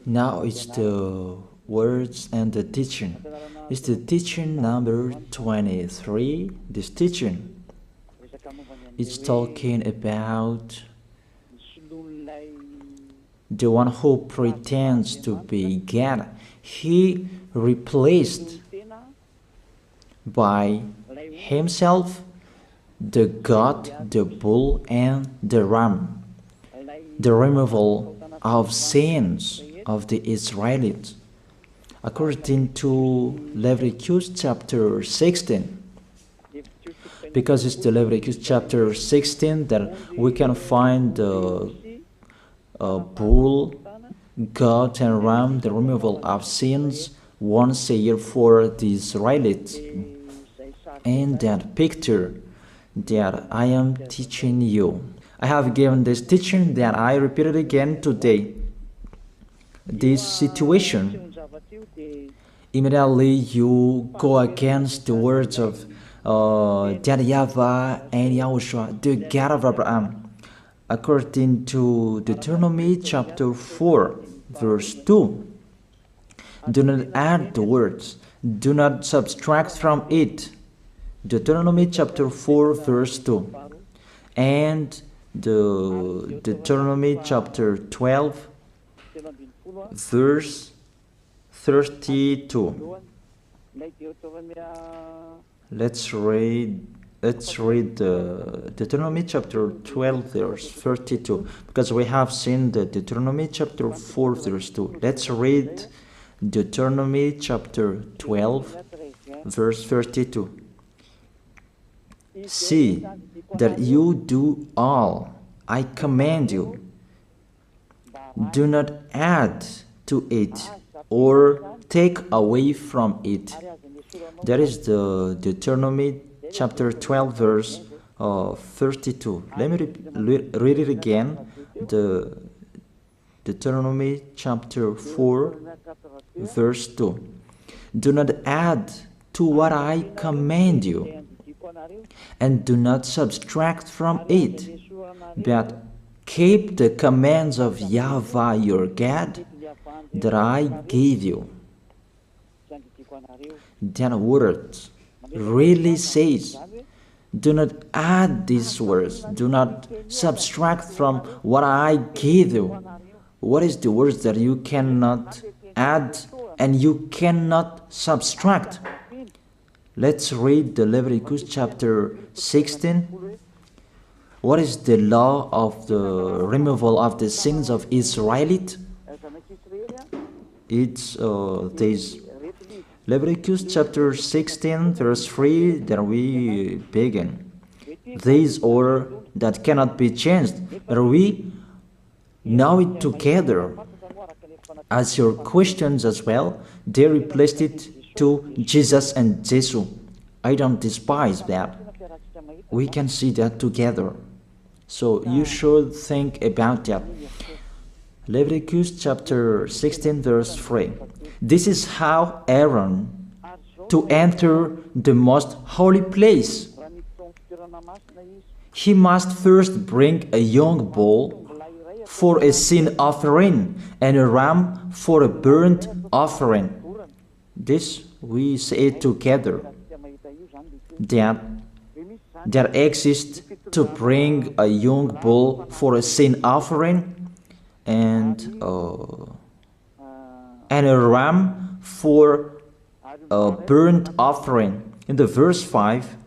Now it's the words and the teaching. It's the teaching number 23. This teaching is talking about the one who pretends to be God. He replaced by himself the goat, the bull, and the ram. The removal of sins of the Israelites. According to Leviticus chapter 16. Because it's the Leviticus chapter 16 that we can find the bull, goat, and ram, the removal of sins once a year for the Israelites. And that picture that I am teaching you. I have given this teaching that I repeated again today. This situation, immediately you go against the words of that YAHVAH and YAHOSHUAH, the God of Abraham. According to Deuteronomy chapter 4, verse 2. Do not add the words, do not subtract from it. Deuteronomy chapter 4, verse 2. And the Deuteronomy chapter 12, verse 32. Let's read the Deuteronomy chapter 12, verse 32, because we have seen the Deuteronomy chapter 4, verse 2. Let's read Deuteronomy chapter 12, verse 32. See that you do all I command you. Do not add to it or take away from it. That is the Deuteronomy chapter 12, verse 32. Let me read it again. The Deuteronomy chapter 4, verse 2. Do not add to what I command you, and do not subtract from it, but keep the commands of YAHVAH your God that I gave you. That word really says, do not add these words, do not subtract from what I gave you. What is the words that you cannot add and you cannot subtract? Let's read the Leviticus chapter 16. What is the law of the removal of the sins of Israelite? It's this Leviticus chapter 16, verse 3, that we begin. These order that cannot be changed, but we know it together. As your questions as well, they replaced it to Jesus and Jesus. I don't despise that. We can see that together. So you should think about that. Leviticus chapter 16, verse 3. This is how Aaron to enter the most holy place. He must first bring a young bull for a sin offering and a ram for a burnt offering. This we say together, that exists to bring a young bull for a sin offering and a ram for a burnt offering. In the verse 5,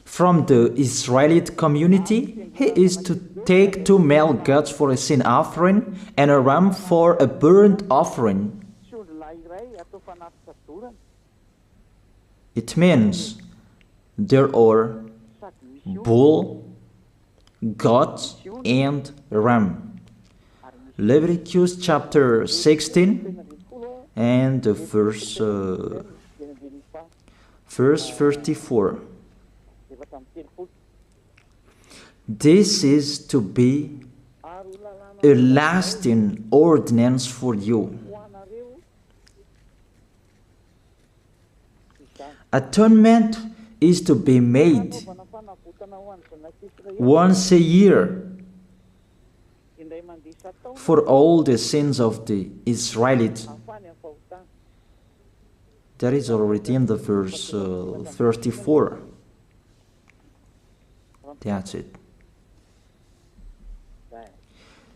from the Israelite community, he is to take 2 male goats for a sin offering and a ram for a burnt offering. It means there are bull, goat, and ram. Leviticus chapter 16 and the verse 34. This is to be a lasting ordinance for you. Atonement is to be made once a year for all the sins of the Israelites. That is already in the verse 34. That's it.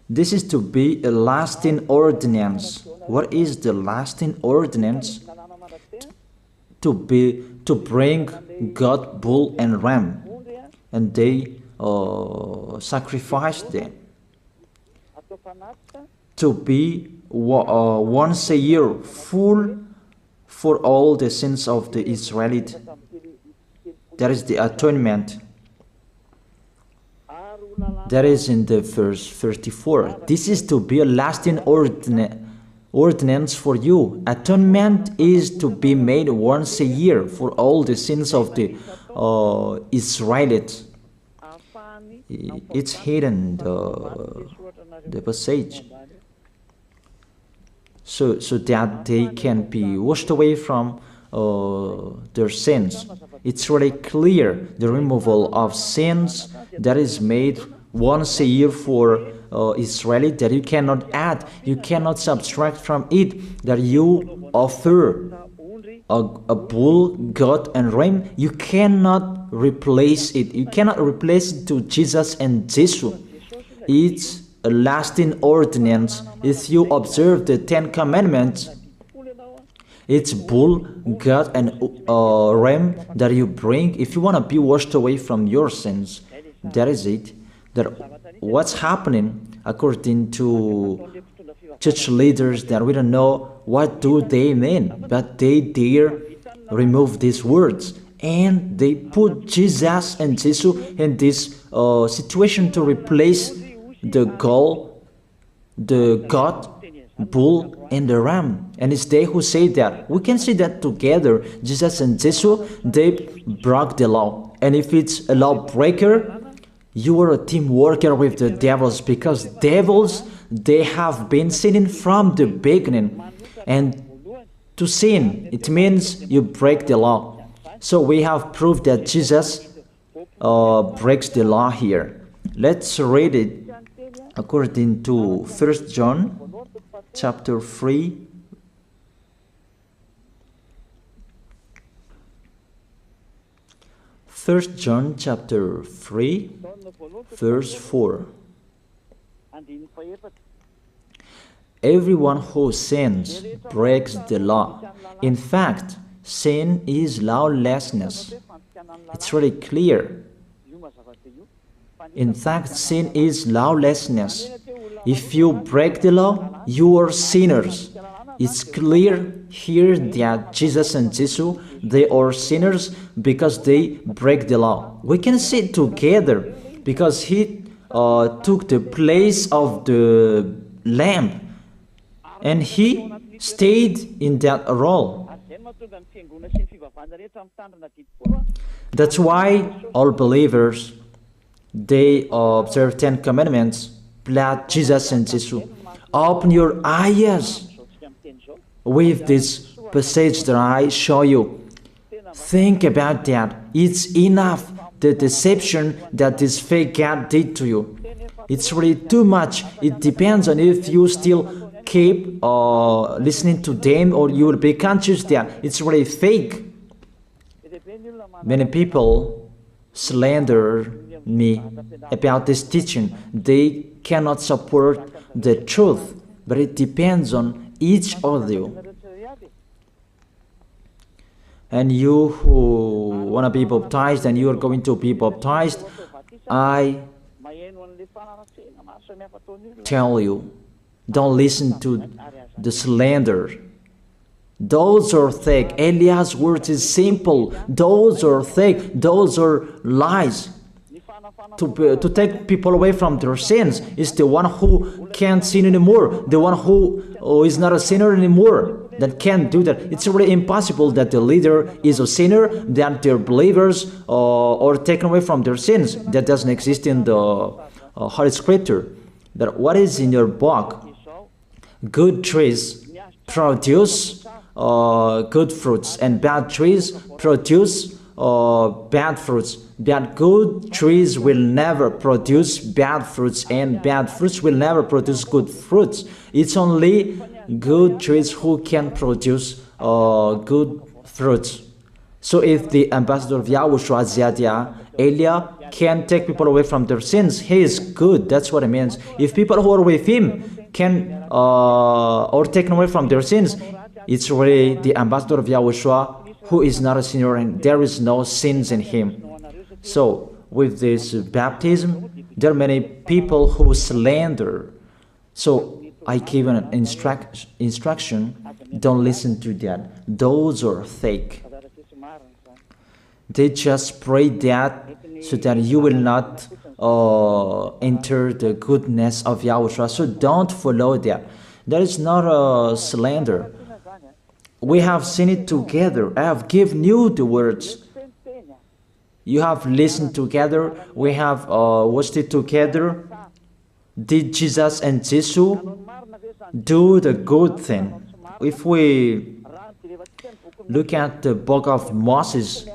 This is to be a lasting ordinance. What is the lasting ordinance? To bring God, bull, and ram, and they sacrificed them. To be once a year full for all the sins of the Israelites. That is the atonement. That is in the verse 34. This is to be a lasting ordinance for you. Atonement is to be made once a year for all the sins of the Israelites. It's hidden, the passage. So that they can be washed away from their sins. It's really clear, the removal of sins that is made once a year for Israeli, that you cannot add, you cannot subtract from it, that you offer a bull, goat, and ram. You cannot replace it. You cannot replace it to Jesus and Jesus. It's a lasting ordinance. If you observe the 10 Commandments, it's bull, goat, and ram that you bring if you want to be washed away from your sins. That is it. That what's happening according to church leaders, that we don't know what do they mean, but they dare remove these words, and they put Jesus and Jesus in this situation to replace the God, bull, and the ram. And it's they who say that. We can see that together, Jesus and Jesus, they broke the law. And if it's a lawbreaker, you are a team worker with the devils, because devils, they have been sinning from the beginning. And to sin, it means you break the law. So we have proof that Jesus breaks the law here. Let's read it according to 1 John chapter 3. First John chapter 3, verse 4. Everyone who sins breaks the law. In fact, sin is lawlessness. It's really clear. In fact, sin is lawlessness. If you break the law, you are sinners. It's clear here that Jesus and Jesus, they are sinners because they break the law. We can see it together because he took the place of the lamb, and he stayed in that role. That's why all believers, they observe 10 Commandments, blood, Jesus and Jesus. Open your eyes with this passage that I show you. Think about that. It's enough, the deception that this fake God did to you. It's really too much. It depends on if you still keep listening to them, or you will be conscious that it's really fake. Many people slander me about this teaching. They cannot support the truth, but it depends on each of you. And you who want to be baptized, and you are going to be baptized, I tell you, don't listen to the slander. Those are fake. Eliah's words is simple. Those are fake. Those are lies. To take people away from their sins is the one who can't sin anymore. The one who is not a sinner anymore, that can't do that. It's really impossible that the leader is a sinner, that their believers are taken away from their sins. That doesn't exist in the Holy Scripture. That what is in your book? Good trees produce good fruits, and bad trees produce bad fruits. But good trees will never produce bad fruits, and bad fruits will never produce good fruits. It's only good trees who can produce good fruits. So if the ambassador of Yahushua, Ziyadiyah, Elia, can take people away from their sins, he is good. That's what it means. If people who are with him can or taken away from their sins, it's really the ambassador of Yahushua who is not a sinner, and there is no sins in him. So with this baptism, there are many people who slander. So I give an instruction, don't listen to that. Those are fake. They just pray that so that you will not enter the goodness of Yahushua. So don't follow that. That is not a slander. We have seen it together. I have given you the words. You have listened together. We have watched it together. Did Jesus and Jesus do the good thing? If we look at the book of Moses,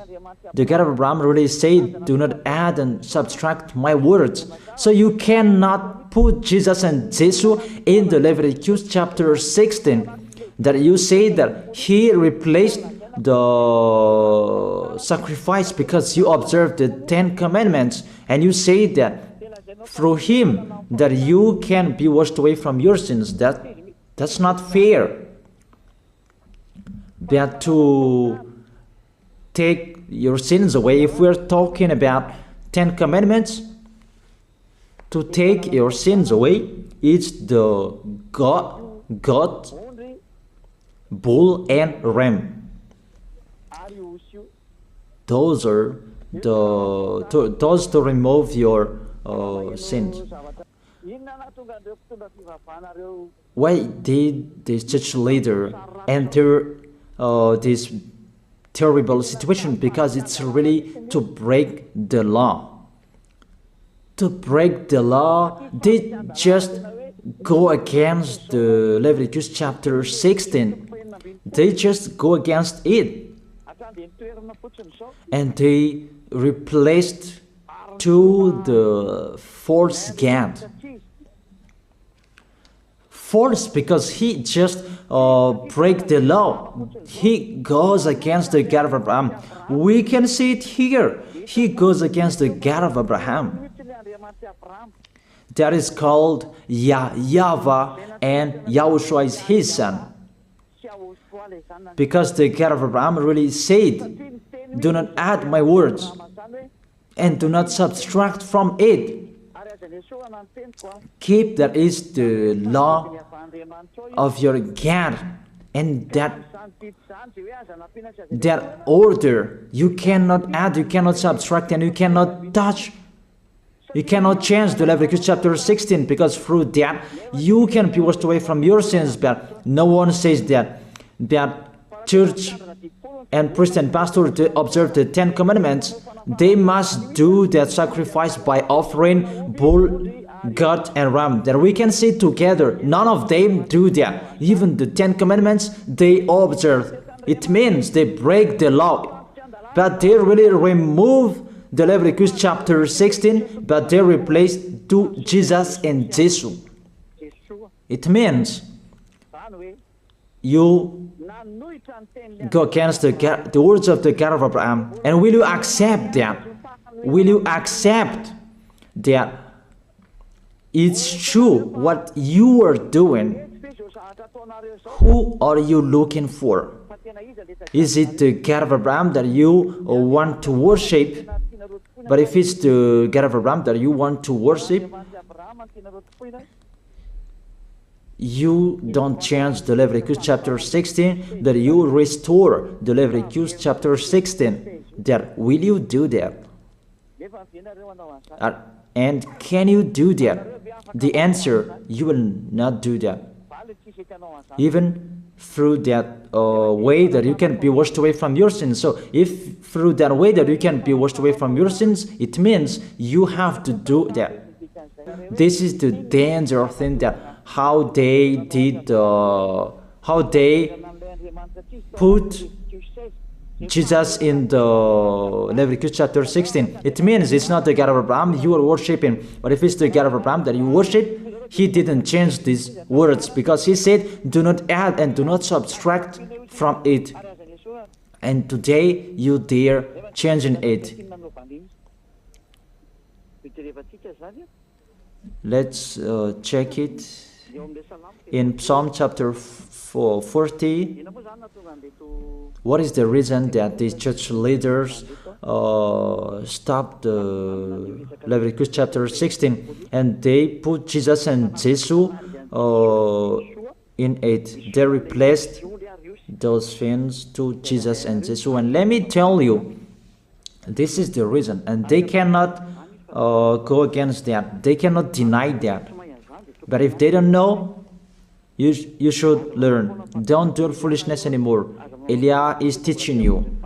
the God of Abraham really said, do not add and subtract my words. So you cannot put Jesus and Jesus in the Leviticus chapter 16. That you say that he replaced the sacrifice because you observed the 10 commandments, and you say that through him that you can be washed away from your sins. That's not fair. But to take your sins away, if we're talking about 10 commandments, to take your sins away, it's the God, bull and ram. Those are those to remove your sins. Why did this church leader enter this terrible situation? Because it's really to break the law. To break the law, they just go against the Leviticus chapter 16. They just go against it. And they replaced to the false God. False because he just break the law. He goes against the God of Abraham. We can see it here. He goes against the God of Abraham. That is called YAHVAH, and YAHOSHUAH is his son. Because the God of Abraham really said, do not add my words and do not subtract from it. Keep, that is the law of your God, and that order. You cannot add, you cannot subtract, and you cannot touch. You cannot change the Leviticus chapter 16, because through that you can be washed away from your sins. But no one says that church and priest and pastor to observe the 10 commandments, they must do that sacrifice by offering bull, goat, and ram. That we can see together. None of them do that. Even the 10 commandments they observe. It means they break the law, but they really remove the Leviticus chapter 16, but they replace to Jesus and Jesus. It means you go against the words of the God of Abraham. And will you accept that? Will you accept that it's true what you are doing? Who are you looking for? Is it the God of Abraham that you want to worship? But if it's the God of Abraham that you want to worship, you don't change the Leviticus chapter 16, that you restore the Leviticus chapter 16. That will you do that? And can you do that? The answer, you will not do that. Even through that way that you can be washed away from your sins. So if through that way that you can be washed away from your sins, it means you have to do that. This is the danger thing, that how they did, how they put Jesus in the Leviticus chapter 16. It means it's not the God of Abraham you are worshiping. But if it's the God of Abraham that you worship, he didn't change these words, because he said, do not add and do not subtract from it. And today you dare changing it. Let's check it in Psalm chapter 40. What is the reason that these church leaders stopped the Leviticus chapter 16 and they put Jesus and Jesus in it? They replaced those things to Jesus and Jesus. And let me tell you, this is the reason, and they cannot go against that. They cannot deny that. But if they don't know, you should learn. Don't do foolishness anymore. Elia is teaching you.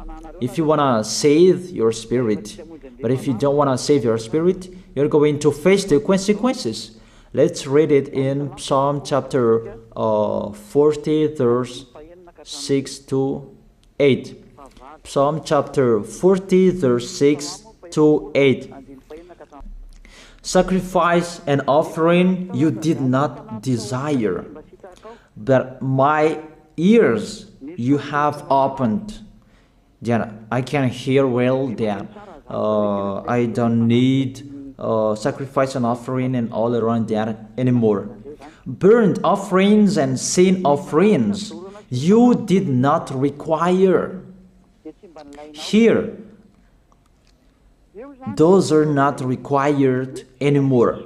If you want to save your spirit, but if you don't want to save your spirit, you're going to face the consequences. Let's read it in Psalm chapter 40, verse 6 to 8. Psalm chapter 40, verse 6 to 8. Sacrifice and offering you did not desire, but my ears you have opened. Then I can hear well that I don't need sacrifice and offering and all around that anymore. Burnt offerings and sin offerings you did not require. Here, those are not required anymore.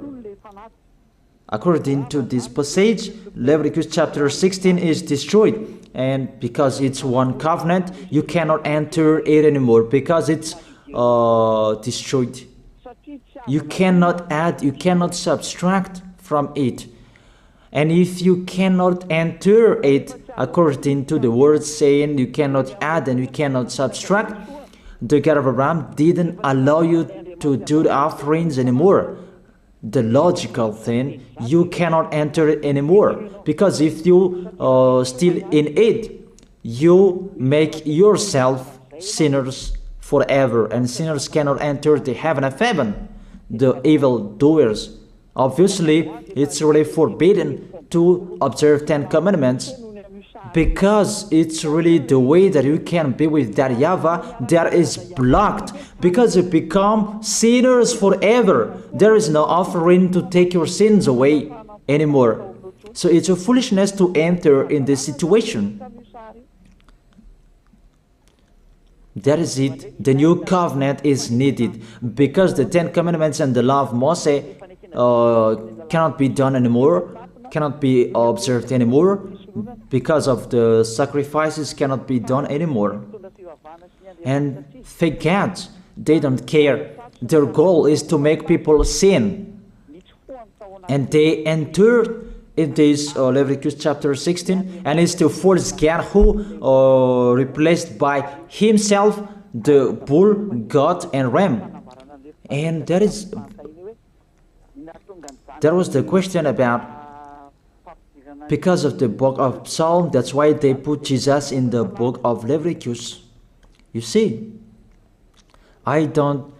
According to this passage, Leviticus chapter 16 is destroyed. And because it's one covenant, you cannot enter it anymore because it's destroyed. You cannot add, you cannot subtract from it. And if you cannot enter it according to the word saying you cannot add and you cannot subtract, the God of Abraham didn't allow you to do the offerings anymore. The logical thing, you cannot enter it anymore, because if you still in it, you make yourself sinners forever, and sinners cannot enter the heaven of heaven, the evil doers. Obviously, it's really forbidden to observe 10 commandments, because it's really the way that you can be with that YAHVAH that is blocked, because you become sinners forever. There is no offering to take your sins away anymore. So it's a foolishness to enter in this situation. That is it. The new covenant is needed, because the 10 commandments and the law of Moses cannot be done anymore, cannot be observed anymore, because of the sacrifices cannot be done anymore. And fake gods, they don't care. Their goal is to make people sin. And they enter in this Leviticus chapter 16, and it's the false God who replaced by himself the bull, goat, and ram. And there was the question about, because of the book of Psalm, that's why they put Jesus in the book of Leviticus. You see, I don't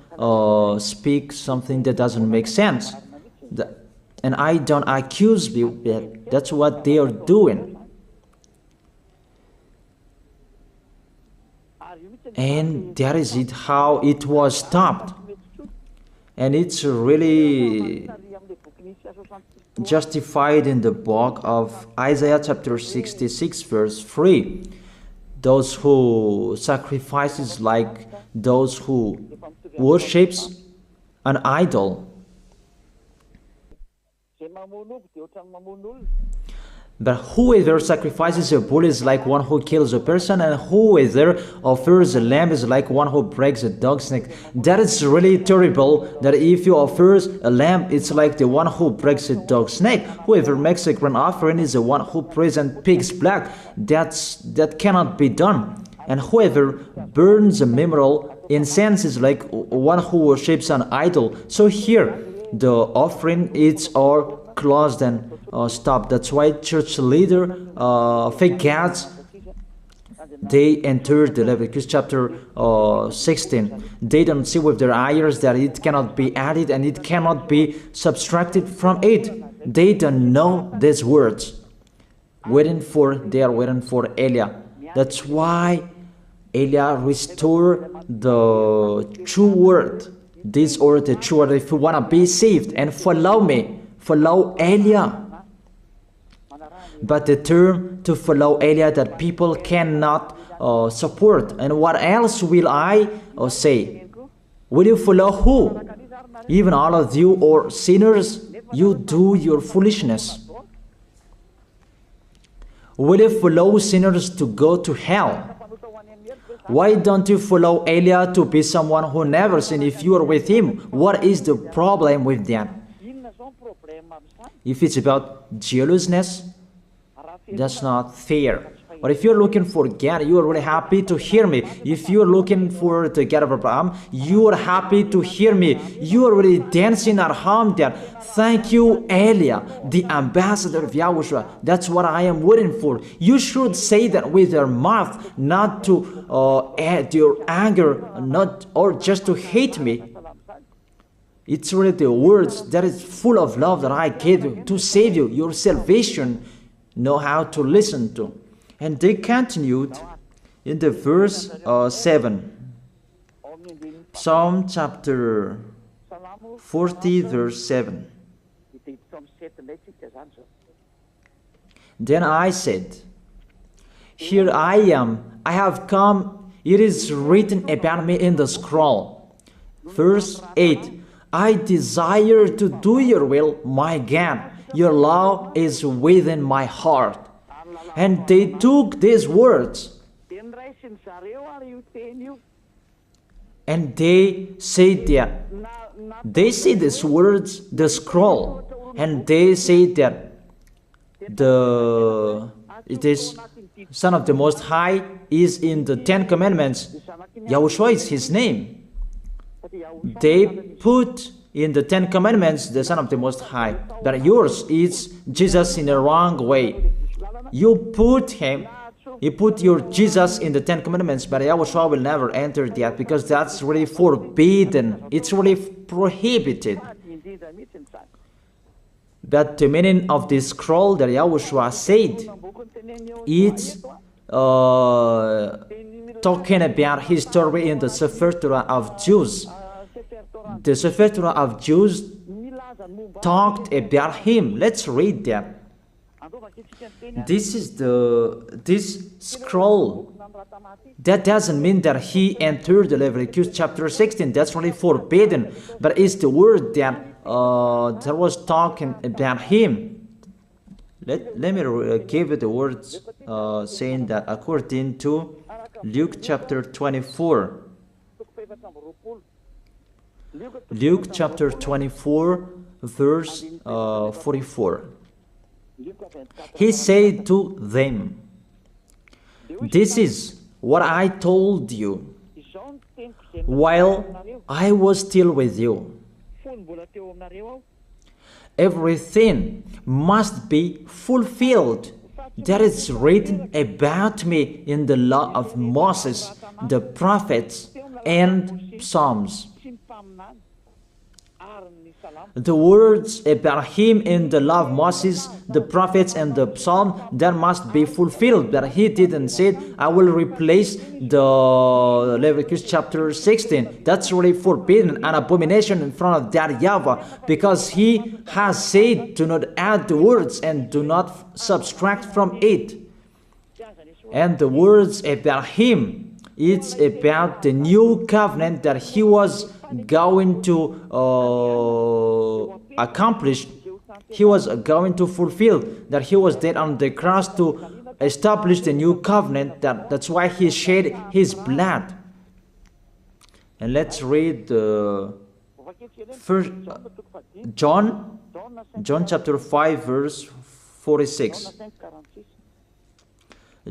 speak something that doesn't make sense. And I don't accuse people. That's what they are doing. And that is it, how it was stopped. And it's really justified in the book of Isaiah chapter 66 verse 3. Those who sacrifices like those who worships an idol. But whoever sacrifices a bull is like one who kills a person, and whoever offers a lamb is like one who breaks a dog's neck. That is really terrible, that if you offer a lamb, it's like the one who breaks a dog's neck. Whoever makes a grain offering is the one who presents pig's blood. That cannot be done. And whoever burns a memorial incense is like one who worships an idol. So here, the offering is all closed and stopped. That's why church leader, fake gods, they entered the Leviticus chapter 16. They don't see with their eyes that it cannot be added and it cannot be subtracted from it. They don't know these words. They are waiting for Eliah. That's why Eliah restored the true word. This or the true word. If you want to be saved and follow me, follow Eliah. But the term to follow Eliah that people cannot support. And what else will I say? Will you follow who? Even all of you or sinners, you do your foolishness. Will you follow sinners to go to hell? Why don't you follow Eliah to be someone who never sinned if you are with him? What is the problem with that? If it's about jealousness, that's not fair. But if you're looking for God, you are really happy to hear me. If you're looking for the God of Abraham, you are happy to hear me. You are really dancing at home there. Thank you, Eliah, the ambassador of Yahushua. That's what I am waiting for. You should say that with your mouth, not to add your anger, not or just to hate me. It's really the words that is full of love that I gave you to save you. Your salvation, know how to listen to. And they continued in the verse 7. Psalm chapter 40 verse 7. Then I said, here I am, I have come, it is written about me in the scroll. Verse 8. I desire to do your will, my God. Your law is within my heart. And they took these words and they said that they see these words, the scroll, and they say that it is Son of the Most High is in the 10 Commandments. Yahushua is his name. They put in the 10 Commandments the Son of the Most High, but yours is Jesus in a wrong way. You put your Jesus in the 10 Commandments, but Yahushua will never enter that because that's really forbidden. It's really prohibited. But the meaning of this scroll that Yahushua said, it's talking about his story in the Sefer Torah of Jews. The Sefer Torah of Jews talked about him. Let's read that. This scroll. That doesn't mean that he entered the Leviticus chapter 16. That's really forbidden. But it's the word that was talking about him. Let me give you the words saying that according to Luke chapter 24. Luke chapter 24 verse 44. He said to them, this is what I told you while I was still with you. Everything must be fulfilled that is written about me in the law of Moses, the prophets, and Psalms. The words about him in the law of Moses, the prophets, and the psalm, that must be fulfilled. But he didn't say, I will replace the Leviticus chapter 16. That's really forbidden, an abomination in front of that YAHVAH, because he has said, do not add the words and do not subtract from it. And the words about him, it's about the new covenant that he was going to accomplish. He was going to fulfill, that he was dead on the cross to establish the new covenant. That's why he shed his blood. And let's read first John chapter 5 verse 46.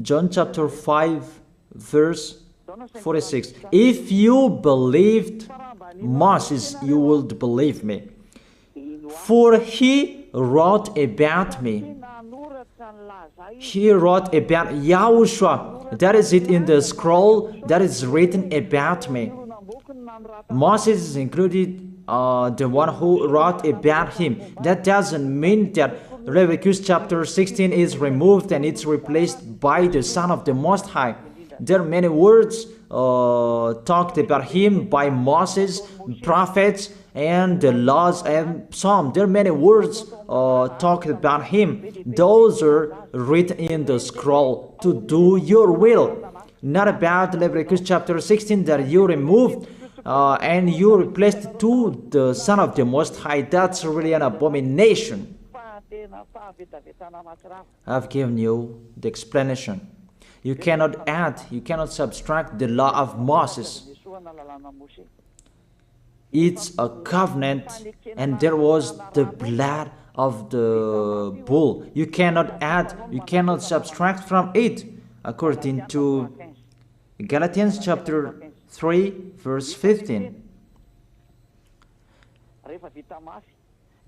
John chapter 5 verse 46. If you believed Moses, you would believe me, for he wrote about me. He wrote about Yahushua. That is it in the scroll that is written about me. Moses is included, the one who wrote about him. That doesn't mean that Leviticus chapter 16 is removed and it's replaced by the Son of the Most High. There are many words talked about him by Moses, prophets, and the laws and Psalm. There are many words talked about him. Those are written in the scroll to do your will. Not about Leviticus chapter 16 that you removed and you replaced to the Son of the Most High. That's really an abomination. I've given you the explanation. You cannot add, you cannot subtract the law of Moses. It's a covenant, and there was the blood of the bull. You cannot add, you cannot subtract from it, according to Galatians chapter 3, verse 15.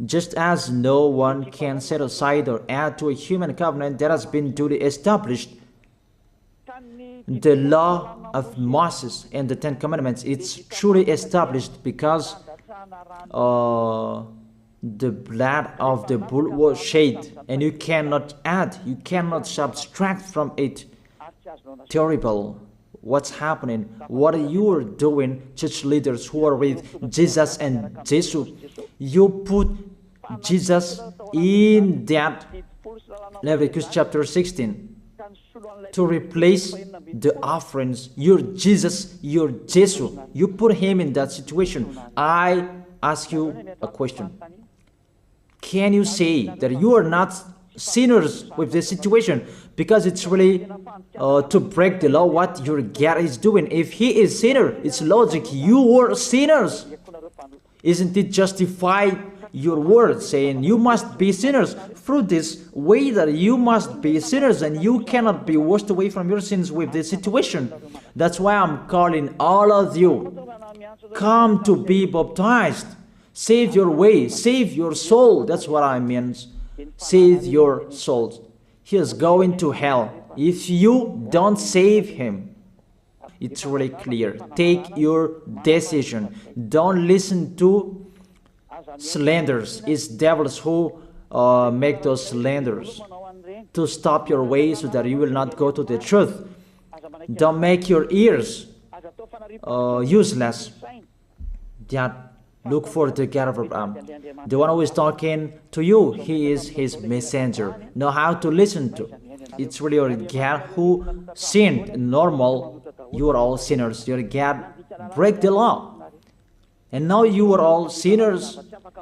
Just as no one can set aside or add to a human covenant that has been duly established, the law of Moses and the Ten Commandments, it's truly established because the blood of the bull was shed, and you cannot add, you cannot subtract from it. Terrible. What's happening? What you are doing, church leaders who are with Jesus and Jesus? You put Jesus in that Leviticus chapter 16 to replace the offerings. Your Jesus, your Jesus. You put him in that situation. I ask you a question. Can you say that you are not sinners with this situation? Because it's really to break the law what your God is doing. If he is sinner, it's logic. You are sinners. Isn't it justify your word saying you must be sinners through this way that you must be sinners and you cannot be washed away from your sins with this situation? That's why I'm calling all of you, come to be baptized. Save your way, save your soul. That's what I mean. Save your souls. He is going to hell if you don't save him. It's really clear. Take your decision. Don't listen to slanders. It's devils who make those slanders to stop your way so that you will not go to the truth. Don't make your ears useless. Look for the God of Abraham. The one who is talking to you, he is his messenger. Know how to listen to. It's really your God who sinned. Normal, you are all sinners. Your God break the law. And now you are all sinners.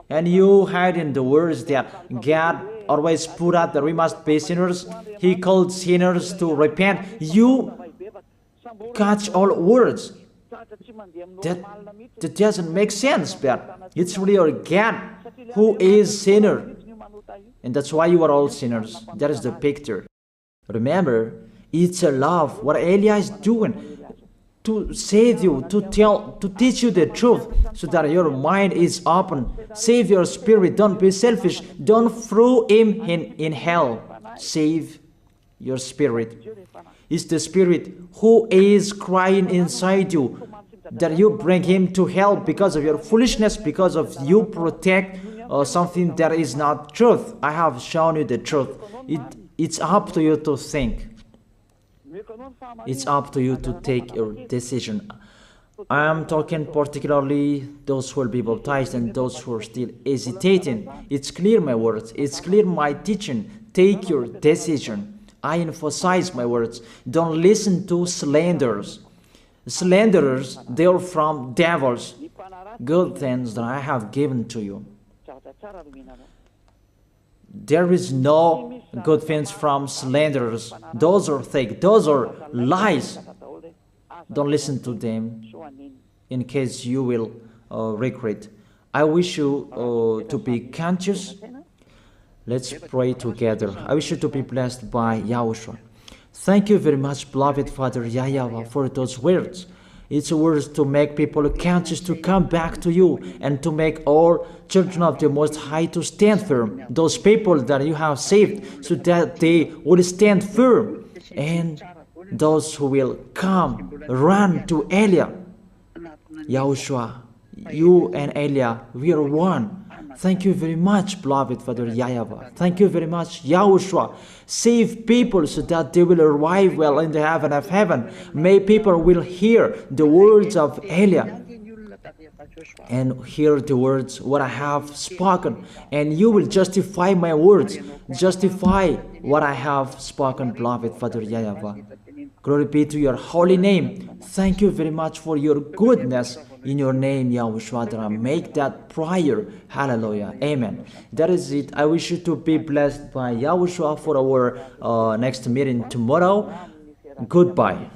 And you hide in the words that God always put out that we must be sinners. He called sinners to repent. You catch all words. That doesn't make sense, but it's really your God who is sinner. And that's why you are all sinners. That is the picture. Remember, it's a love. What Elia is doing to save you, to teach you the truth so that your mind is open. Save your spirit. Don't be selfish. Don't throw him in hell. Save your spirit. It's the spirit who is crying inside you, that you bring him to hell because of your foolishness, because of you protect something that is not truth. I have shown you the truth. It's up to you to think. It's up to you to take your decision. I am talking particularly those who will be baptized and those who are still hesitating. It's clear my words. It's clear my teaching. Take your decision. I emphasize my words. Don't listen to slanders. Slanderers, they are from devils. Good things that I have given to you. There is no good things from slanderers. Those are fake. Those are lies. Don't listen to them in case you will regret. I wish you to be conscious. Let's pray together. I wish you to be blessed by YAHOSHUAH. Thank you very much, beloved Father YAHVAH, for those words. It's words to make people conscious to come back to you, and to make all children of the Most High to stand firm. Those people that you have saved, so that they will stand firm. And those who will come, run to Elia. Yahushua, you and Elia, we are one. Thank you very much, beloved Father YAHVAH. Thank you very much, Yahushua. Save people so that they will arrive well in the heaven of heaven. May people will hear the words of Elia and hear the words what I have spoken, and you will justify my words, justify what I have spoken, beloved Father YAHVAH. Glory be to your holy name. Thank you very much for your goodness. In your name, Yahushua, that I make that prayer. Hallelujah. Amen. That is it. I wish you to be blessed by Yahushua for our next meeting tomorrow. Goodbye.